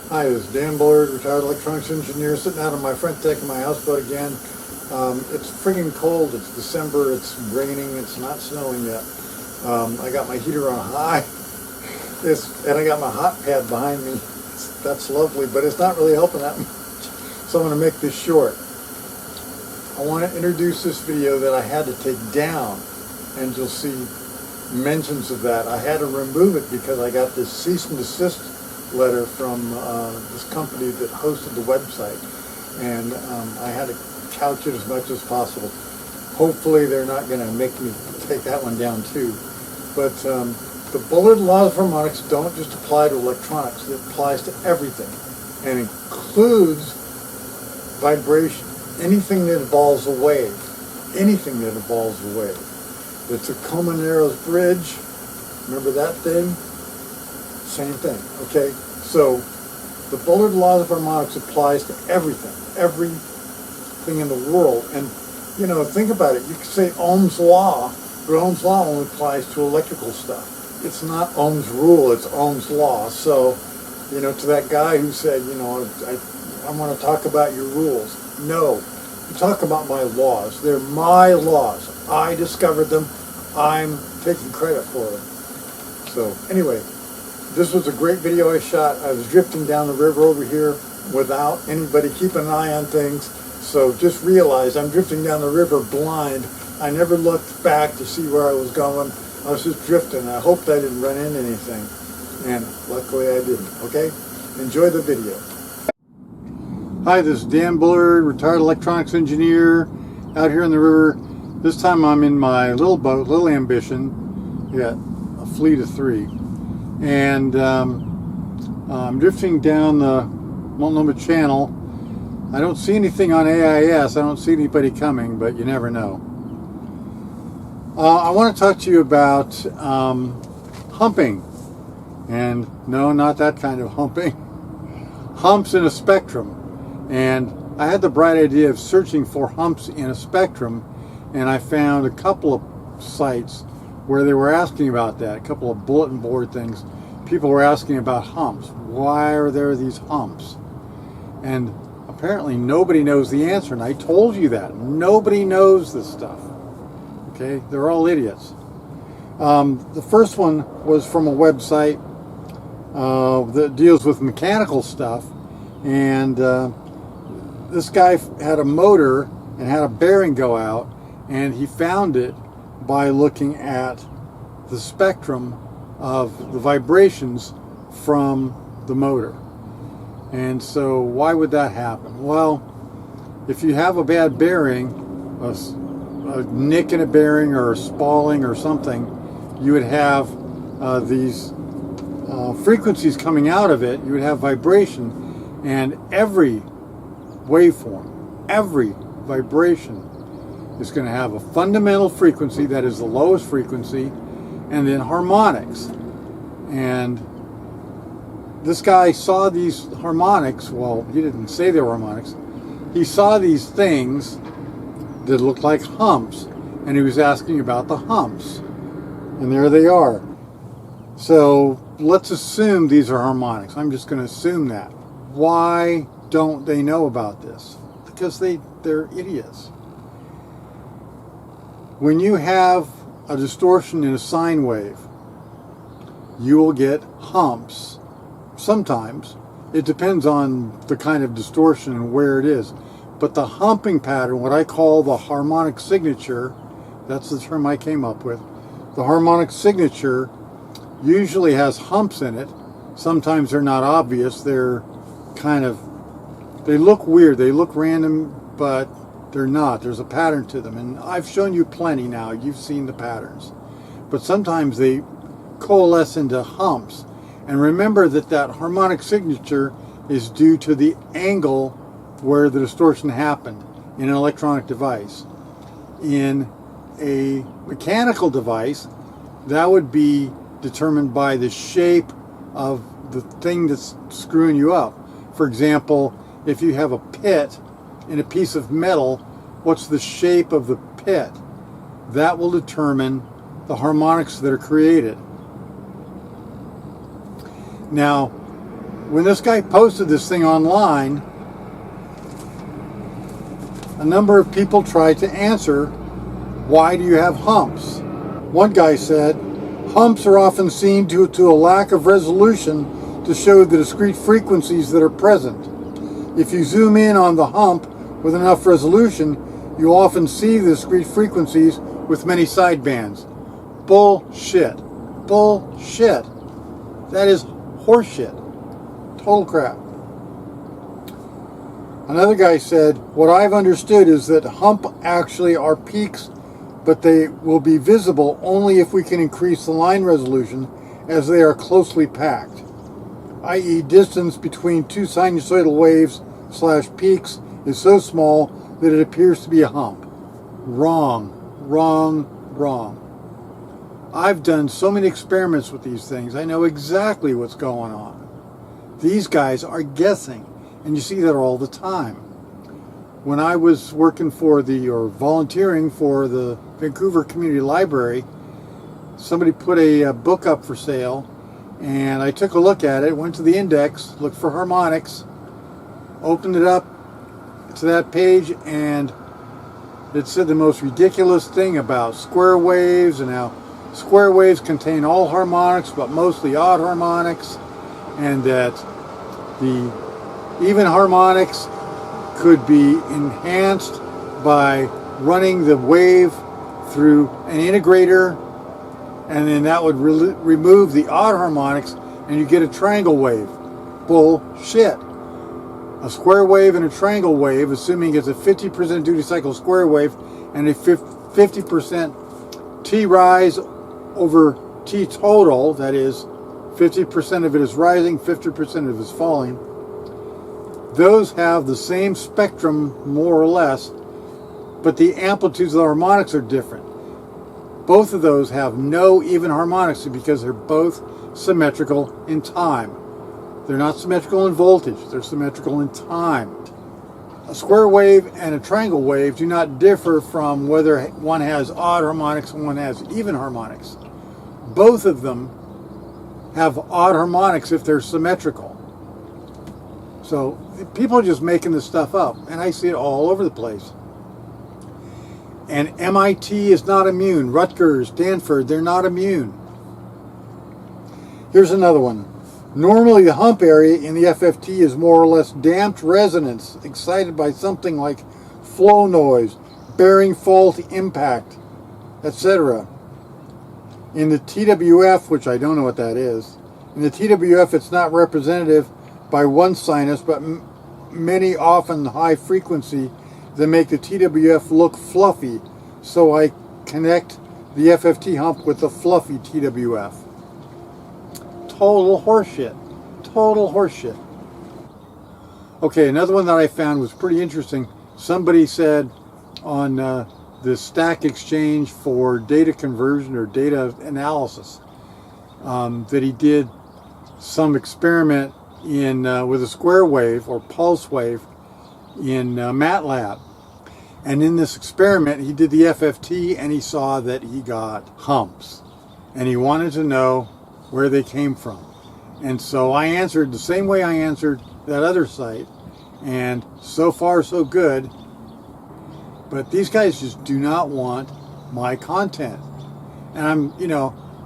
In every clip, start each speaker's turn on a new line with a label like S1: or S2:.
S1: Hi, this is Dan Bullard, retired electronics engineer, sitting out on my front deck of my houseboat again. It's friggin' cold. It's December. It's raining. It's not snowing yet. I got my heater on high, and I got my hot pad behind me. That's lovely, but it's not really helping that much. So I'm going to make this short. I want to introduce this video that I had to take down, and you'll see mentions of that. I had to remove it because I got this cease and desist letter from this company that hosted the website, and I had to couch it as much as possible. Hopefully they're not going to make me take that one down too. But the Bullard Laws of Harmonics don't just apply to electronics. It applies to everything and includes vibration, anything that involves a wave, anything that involves a wave. It's a Comanero's bridge. Remember that thing? Same thing, okay? So the Bullard Laws of Harmonics applies to everything in the world. And, you know, think about it. You could say Ohm's Law, but Ohm's Law only applies to electrical stuff. It's not Ohm's rule, it's Ohm's Law. So, you know, to that guy who said, you know, I want to talk about your rules. No, you talk about my laws. They're my laws. I discovered them. I'm taking credit for them. So, anyway. This was a great video I shot. I was drifting down the river over here without anybody keeping an eye on things. So just realize I'm drifting down the river blind. I never looked back to see where I was going. I was just drifting. I hoped I didn't run into anything. And luckily I didn't. Okay? Enjoy the video. Hi, this is Dan Bullard, retired electronics engineer, out here in the river. This time I'm in my little boat, Little Ambition. Yeah, a fleet of 3. And I'm drifting down the Multnomah Channel. I don't see anything on AIS. I don't see anybody coming, but you never know. I want to talk to you about humping. And no, not that kind of humping. Humps in a spectrum. And I had the bright idea of searching for humps in a spectrum, and I found a couple of sites where they were asking about that, a couple of bulletin board things. People were asking about humps. Why are there these humps? And apparently nobody knows the answer, and I told you that. Nobody knows this stuff. Okay, they're all idiots. The first one was from a website that deals with mechanical stuff, and this guy had a motor and had a bearing go out, and he found it by looking at the spectrum of the vibrations from the motor. And so why would that happen? Well, if you have a bad bearing, a nick in a bearing or a spalling or something, you would have these frequencies coming out of it. You would have vibration, and every waveform, every vibration is going to have a fundamental frequency that is the lowest frequency, and then harmonics. And this guy saw these harmonics. Well, he didn't say they were harmonics. He saw these things that looked like humps, and he was asking about the humps. And there they are. So let's assume these are harmonics. I'm just going to assume that. Why don't they know about this? Because they're idiots. When you have a distortion in a sine wave, you will get humps. Sometimes. It depends on the kind of distortion and where it is. But the humping pattern, what I call the harmonic signature, that's the term I came up with. The harmonic signature usually has humps in it. Sometimes they're not obvious. They're they look weird. They look random, but they're not. There's a pattern to them, and I've shown you plenty now. You've seen the patterns. But sometimes they coalesce into humps. And remember that harmonic signature is due to the angle where the distortion happened in an electronic device. In a mechanical device, that would be determined by the shape of the thing that's screwing you up. For example, if you have a pit in a piece of metal, what's the shape of the pit? That will determine the harmonics that are created. Now, when this guy posted this thing online, a number of people tried to answer, why do you have humps? One guy said, humps are often seen due to a lack of resolution to show the discrete frequencies that are present. If you zoom in on the hump with enough resolution, you'll often see the discrete frequencies with many sidebands. Bullshit. Bullshit. That is horseshit. Total crap. Another guy said, what I've understood is that hump actually are peaks, but they will be visible only if we can increase the line resolution as they are closely packed, i.e. distance between two sinusoidal waves / peaks is so small that it appears to be a hump. Wrong, wrong, wrong. I've done so many experiments with these things. I know exactly what's going on. These guys are guessing, and you see that all the time. When I was working for or volunteering for the Vancouver Community Library, somebody put a book up for sale, and I took a look at it, went to the index, looked for harmonics, opened it up to that page, and it said the most ridiculous thing about square waves and how square waves contain all harmonics but mostly odd harmonics, and that the even harmonics could be enhanced by running the wave through an integrator, and then that would remove the odd harmonics and you get a triangle wave. Bullshit. A square wave and a triangle wave, assuming it's a 50% duty cycle square wave and a 50% T rise over T total, that is 50% of it is rising, 50% of it is falling. Those have the same spectrum, more or less, but the amplitudes of the harmonics are different. Both of those have no even harmonics because they're both symmetrical in time. They're not symmetrical in voltage, they're symmetrical in time. A square wave and a triangle wave do not differ from whether one has odd harmonics and one has even harmonics. Both of them have odd harmonics if they're symmetrical. So people are just making this stuff up, and I see it all over the place. And MIT is not immune. Rutgers, Stanford, they're not immune. Here's another one. Normally the hump area in the FFT is more or less damped resonance excited by something like flow noise, bearing fault impact, etc. In the TWF, which I don't know what that is, in the TWF it's not representative by one sinus, but many often high frequency that make the TWF look fluffy, so I connect the FFT hump with the fluffy TWF. Total horseshit. Total horseshit. Okay, another one that I found was pretty interesting. Somebody said on the Stack Exchange for data conversion or data analysis that he did some experiment in with a square wave or pulse wave in MATLAB. And in this experiment, he did the FFT and he saw that he got humps. And he wanted to know where they came from. And so I answered the same way I answered that other site. And so far, so good. But these guys just do not want my content. And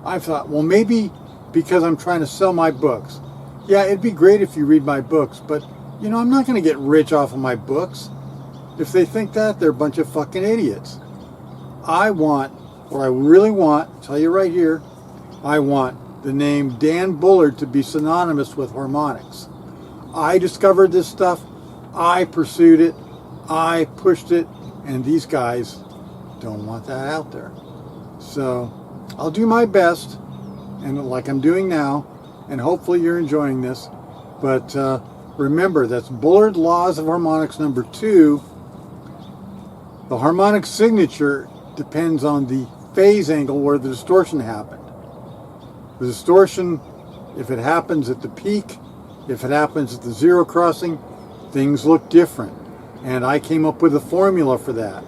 S1: I thought, well, maybe because I'm trying to sell my books. Yeah, it'd be great if you read my books, but, I'm not going to get rich off of my books. If they think that, they're a bunch of fucking idiots. What I really want, I'll tell you right here, I want the name Dan Bullard to be synonymous with harmonics. I discovered this stuff, I pursued it, I pushed it, and these guys don't want that out there. So I'll do my best, and like I'm doing now, and hopefully you're enjoying this. But remember, that's Bullard Laws of Harmonics number 2. The harmonic signature depends on the phase angle where the distortion happened. The distortion, if it happens at the peak, if it happens at the zero crossing, things look different. And I came up with a formula for that.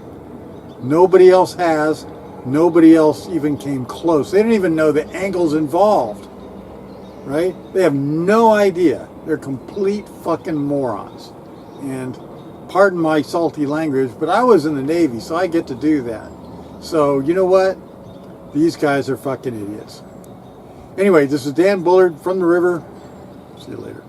S1: Nobody else has. Nobody else even came close. They didn't even know the angles involved. Right? They have no idea. They're complete fucking morons. And pardon my salty language, but I was in the Navy, so I get to do that. So, you know what? These guys are fucking idiots. Anyway, this is Dan Bullard from the river. See you later.